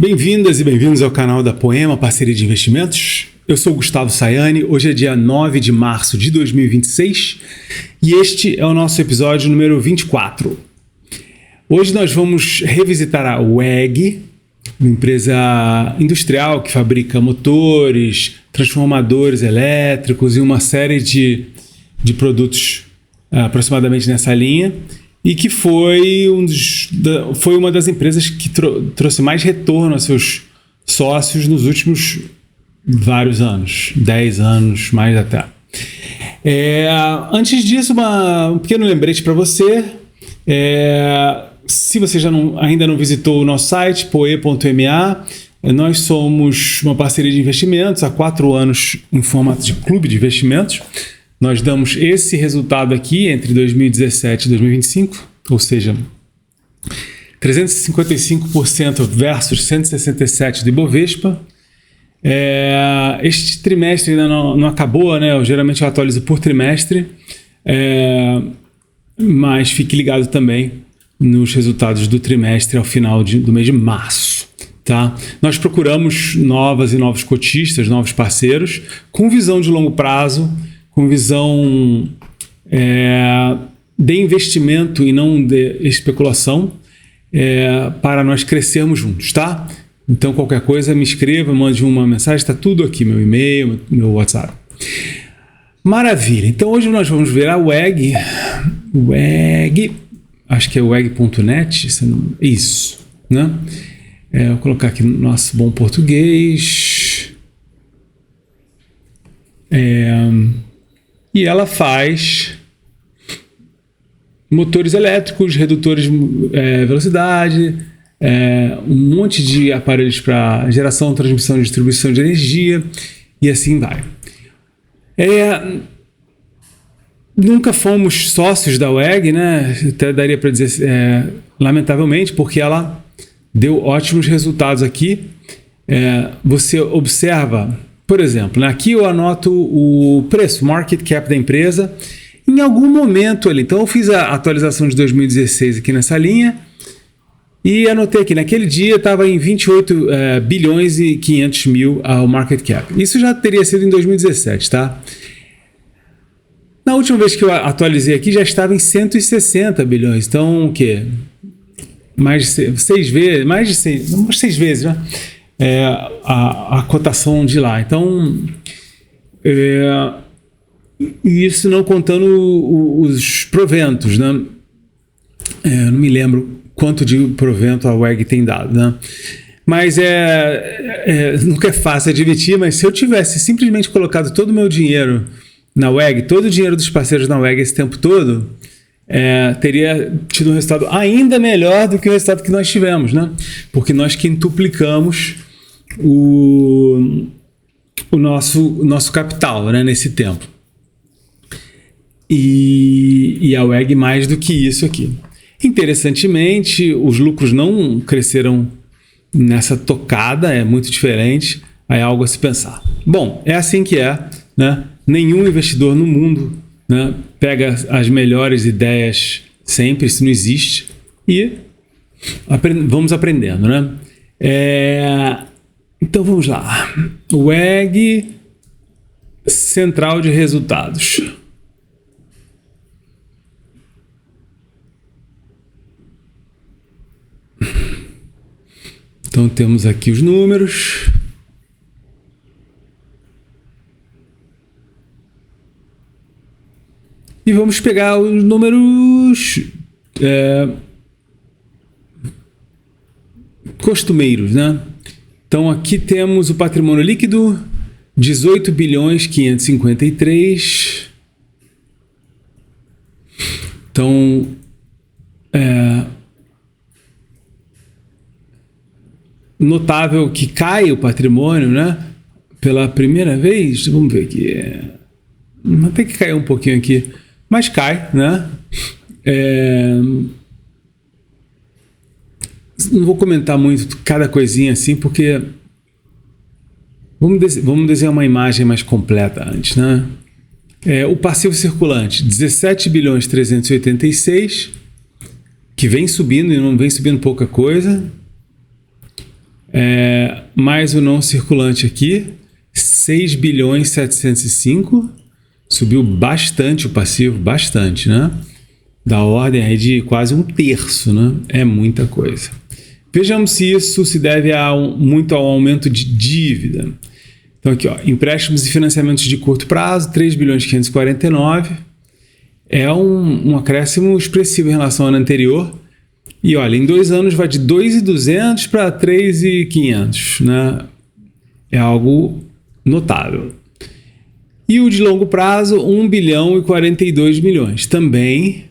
Bem-vindas e bem-vindos ao canal da Poema Parceria de Investimentos. Eu sou Gustavo Sayani, hoje é dia 9 de março de 2026 e este é o nosso episódio número 24. Hoje nós vamos revisitar a WEG, uma empresa industrial que fabrica motores, transformadores elétricos e uma série de produtos aproximadamente nessa linha, e que foi uma das empresas que trouxe mais retorno a seus sócios nos últimos vários anos, 10 anos, mais até. Antes disso, um pequeno lembrete para você. Se você ainda não visitou o nosso site, poe.ma, nós somos uma parceria de investimentos há 4 anos em formato de clube de investimentos. Nós damos esse resultado aqui entre 2017 e 2025, ou seja, 355% versus 167% do Ibovespa. Este trimestre ainda não acabou, né? Geralmente eu atualizo por trimestre, mas fique ligado também nos resultados do trimestre ao final do mês de março. Tá? Nós procuramos novos cotistas, novos parceiros, com visão de longo prazo, com visão de investimento e não de especulação, para nós crescermos juntos, tá? Então, qualquer coisa, me escreva, mande uma mensagem, está tudo aqui, meu e-mail, meu WhatsApp. Maravilha! Então, hoje nós vamos ver a WEG, acho que é weg.net, isso, né? Vou colocar aqui no nosso bom português. E ela faz motores elétricos, redutores de velocidade, um monte de aparelhos para geração, transmissão e distribuição de energia, e assim vai. Nunca fomos sócios da WEG, né? Até daria para dizer, lamentavelmente, porque ela deu ótimos resultados aqui. Você observa, por exemplo, né? Aqui eu anoto o preço, market cap da empresa, em algum momento ali. Então eu fiz a atualização de 2016 aqui nessa linha e anotei aqui, naquele dia estava em 28 bilhões e 500 mil ao market cap. Isso já teria sido em 2017, tá? Na última vez que eu atualizei aqui já estava em 160 bilhões. Então o quê? Mais de 6 vezes, né? A cotação de lá. Então, isso não contando os proventos, né? Não me lembro quanto de provento a WEG tem dado, né? Mas nunca é fácil admitir, mas se eu tivesse simplesmente colocado todo o meu dinheiro na WEG, todo o dinheiro dos parceiros na WEG esse tempo todo, teria tido um resultado ainda melhor do que o resultado que nós tivemos, né? Porque nós quintuplicamos o nosso capital, né, nesse tempo. E a WEG mais do que isso aqui. Interessantemente, os lucros não cresceram nessa tocada, é muito diferente, é algo a se pensar. Bom, é assim que né? Nenhum investidor no mundo, né, pega as melhores ideias sempre, isso não existe, e vamos aprendendo, né? Então vamos lá. WEG, central de resultados. Então temos aqui os números. E vamos pegar os números costumeiros, né? Então aqui temos o patrimônio líquido, 18 bilhões 553. Então, notável que cai o patrimônio, né? Pela primeira vez, vamos ver aqui. Até que caiu um pouquinho aqui, mas cai, né? Não vou comentar muito cada coisinha assim, porque vamos desenhar uma imagem mais completa antes, né? O passivo circulante, 17 bilhões 386, que vem subindo e não vem subindo pouca coisa. mais o não circulante aqui, 6 bilhões 705, subiu bastante o passivo, bastante, né? Da ordem aí de quase 1/3, né? É muita coisa. Vejamos se isso se deve muito ao aumento de dívida. Então aqui, ó, empréstimos e financiamentos de curto prazo, 3 bilhões 549, é um acréscimo expressivo em relação ao ano anterior. E olha, em 2 anos vai de 2.200 para 3.500, né? É algo notável. E o de longo prazo, 1 bilhão e 42 milhões. Também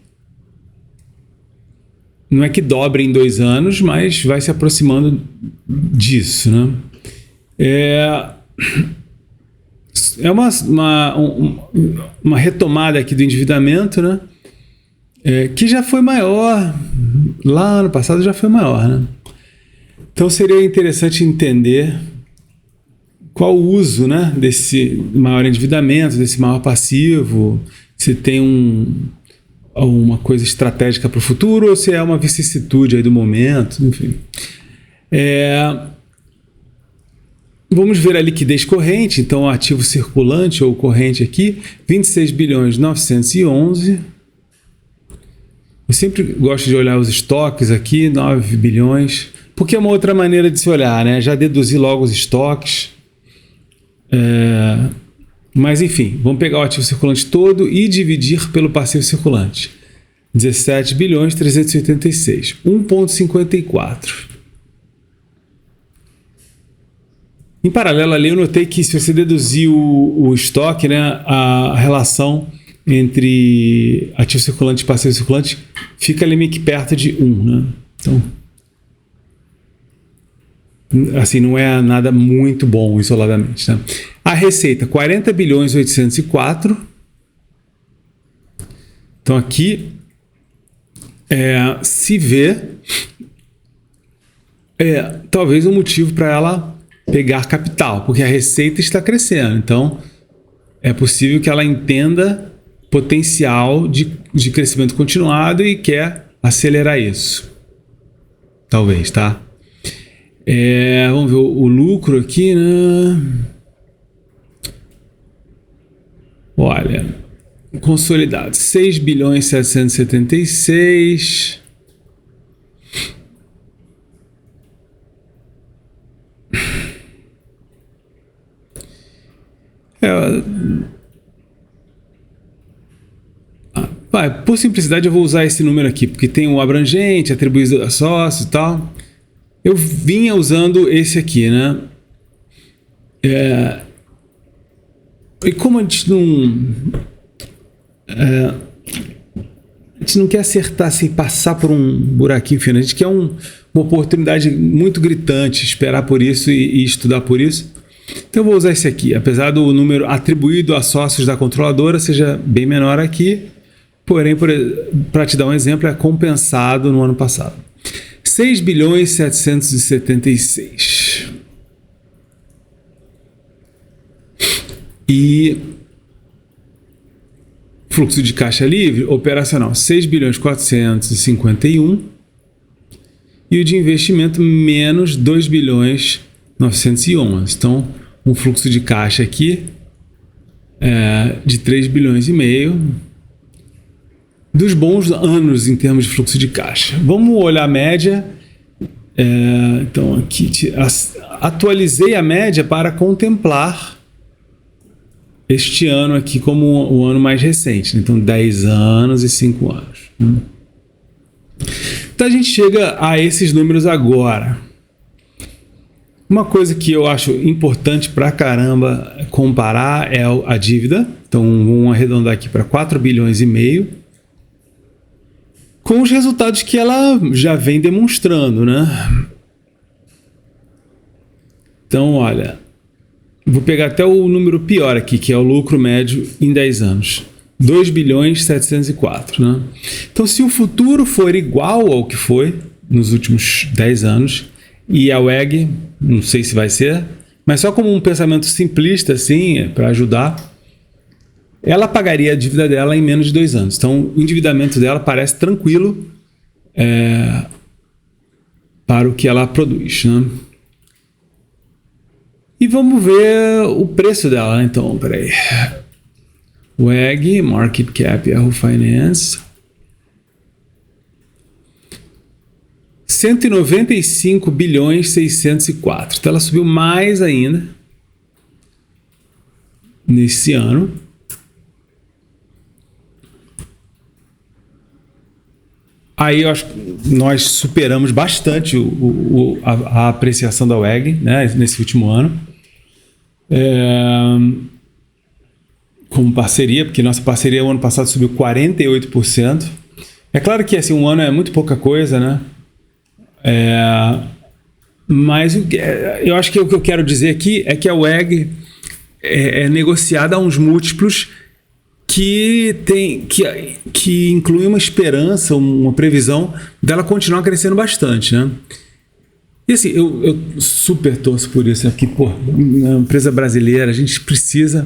não é que dobre em 2 anos, mas vai se aproximando disso, né? É uma retomada aqui do endividamento, né? Que já foi maior, lá no passado já foi maior, né? Então seria interessante entender qual o uso, né, desse maior endividamento, desse maior passivo, se tem uma coisa estratégica para o futuro ou se é uma vicissitude aí do momento, enfim. Vamos ver a liquidez corrente, então o ativo circulante ou corrente aqui, 26 bilhões 911. Eu sempre gosto de olhar os estoques aqui, 9 bilhões, porque é uma outra maneira de se olhar, né? Já deduzir logo os estoques. Mas enfim, vamos pegar o ativo circulante todo e dividir pelo passivo circulante. 17 bilhões 386, 1,54. Em paralelo ali eu notei que se você deduzir o estoque, né, a relação entre ativo circulante e passivo circulante fica ali meio que perto de 1, né? Então, assim, não é nada muito bom isoladamente, né? A receita, 40 bilhões 804. Então aqui se vê talvez um motivo para ela pegar capital, porque a receita está crescendo. Então é possível que ela entenda potencial de crescimento continuado e quer acelerar isso. Talvez, tá? Vamos ver o lucro aqui, né? Olha, consolidado, 6 bilhões 776. Por simplicidade eu vou usar esse número aqui, porque tem o abrangente, atribuído a sócio e tal. Eu vinha usando esse aqui, né? E como a gente não quer acertar sem passar por um buraquinho fino, a gente quer uma oportunidade muito gritante, esperar por isso e estudar por isso. Então eu vou usar esse aqui, apesar do número atribuído a sócios da controladora seja bem menor aqui, porém, para te dar um exemplo, é compensado no ano passado. 6 bilhões 776. E fluxo de caixa livre operacional, 6 bilhões 451. E o de investimento, menos 2 bilhões 911. Então, um fluxo de caixa aqui de 3 bilhões e meio. Dos bons anos em termos de fluxo de caixa. Vamos olhar a média. Então, aqui atualizei a média para contemplar este ano aqui como o ano mais recente. Então, 10 anos e 5 anos. Então, a gente chega a esses números agora. Uma coisa que eu acho importante pra caramba comparar é a dívida. Então, vamos arredondar aqui para 4 bilhões e meio. Com os resultados que ela já vem demonstrando, né? Então, olha, vou pegar até o número pior aqui, que é o lucro médio em 10 anos. 2 bilhões 704, né? Então, se o futuro for igual ao que foi nos últimos 10 anos, e a WEG, não sei se vai ser, mas só como um pensamento simplista, assim, para ajudar, ela pagaria a dívida dela em menos de 2 anos. Então, o endividamento dela parece tranquilo para o que ela produz, né? E vamos ver o preço dela, né? Então, peraí. WEG, Market Cap, Yahoo Finance. 195 bilhões 604. Então ela subiu mais ainda nesse ano. Aí eu acho que nós superamos bastante a apreciação da WEG, né, nesse último ano. Como parceria, porque nossa parceria o ano passado subiu 48%. É claro que assim, um ano é muito pouca coisa, né? Mas eu acho que o que eu quero dizer aqui é que a WEG é negociada a uns múltiplos que inclui uma esperança, uma previsão dela continuar crescendo bastante, né? E assim, eu super torço por isso aqui, na empresa brasileira a gente precisa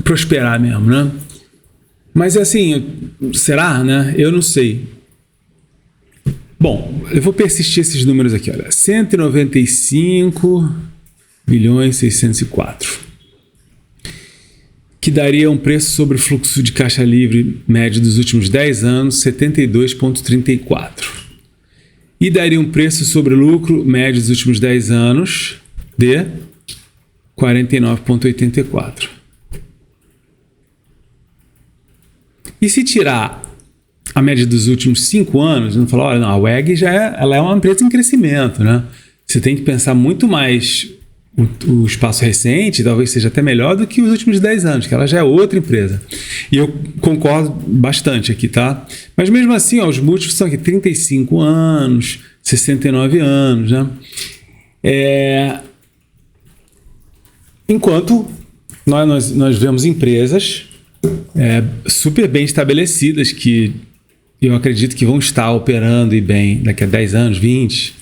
prosperar mesmo, né? Mas assim, será, né? Eu não sei. Bom, eu vou persistir esses números aqui, olha. 195 bilhões 604. Que daria um preço sobre fluxo de caixa livre médio dos últimos 10 anos, 72,34. E daria um preço sobre lucro médio dos últimos 10 anos de 49,84. E se tirar a média dos últimos 5 anos, não falar, olha, não, a WEG ela é uma empresa em crescimento, né? Você tem que pensar muito mais o espaço recente, talvez seja até melhor do que os últimos 10 anos, que ela já é outra empresa. E eu concordo bastante aqui, tá? Mas mesmo assim, os múltiplos são aqui 35 anos, 69 anos, né? Enquanto nós vemos empresas super bem estabelecidas que eu acredito que vão estar operando e bem daqui a 10 anos, 20,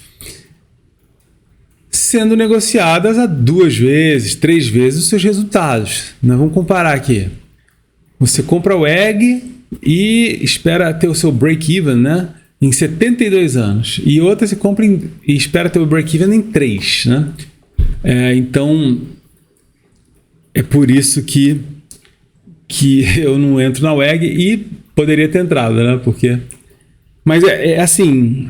sendo negociadas a 2 vezes, 3 vezes os seus resultados. Nós vamos comparar aqui. Você compra o WEG e espera ter o seu break-even, né, em 72 anos. E outra você compra e espera ter o break-even em 3. Né? Então, é por isso que eu não entro na WEG e poderia ter entrado, né? Porque... Mas assim,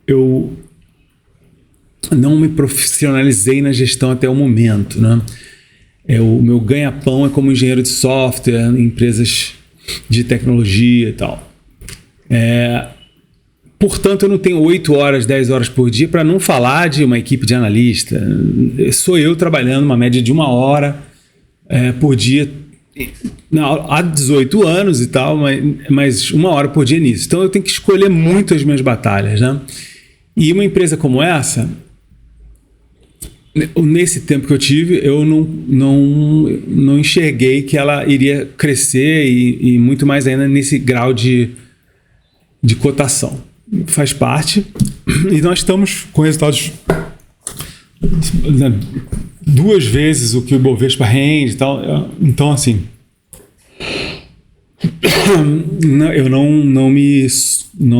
eu não me profissionalizei na gestão até o momento, né? O meu ganha-pão é como engenheiro de software, em empresas de tecnologia e tal. Portanto, eu não tenho 8 horas, 10 horas por dia para não falar de uma equipe de analista. Sou eu trabalhando uma média de 1 hora por dia há 18 anos e tal, mas 1 hora por dia nisso. Então, eu tenho que escolher muito as minhas batalhas, né? E uma empresa como essa, nesse tempo que eu tive, eu não enxerguei que ela iria crescer e muito mais ainda nesse grau de cotação. Faz parte. E nós estamos com resultados 2 vezes o que o Ibovespa rende e tal. Então, assim, eu não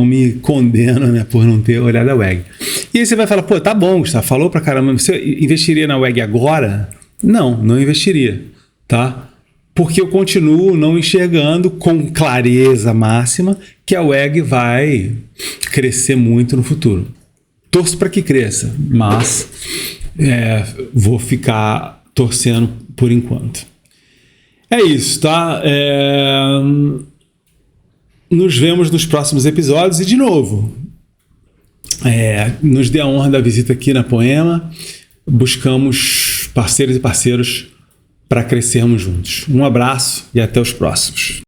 me condeno, né, por não ter olhado a WEG. E aí você vai falar, tá bom, Gustavo, falou pra caramba, você investiria na WEG agora? Não investiria, tá? Porque eu continuo não enxergando com clareza máxima que a WEG vai crescer muito no futuro. Torço para que cresça, mas vou ficar torcendo por enquanto. É isso, tá? Nos vemos nos próximos episódios e, de novo, nos dê a honra da visita aqui na Poema. Buscamos parceiros e parceiros para crescermos juntos. Um abraço e até os próximos.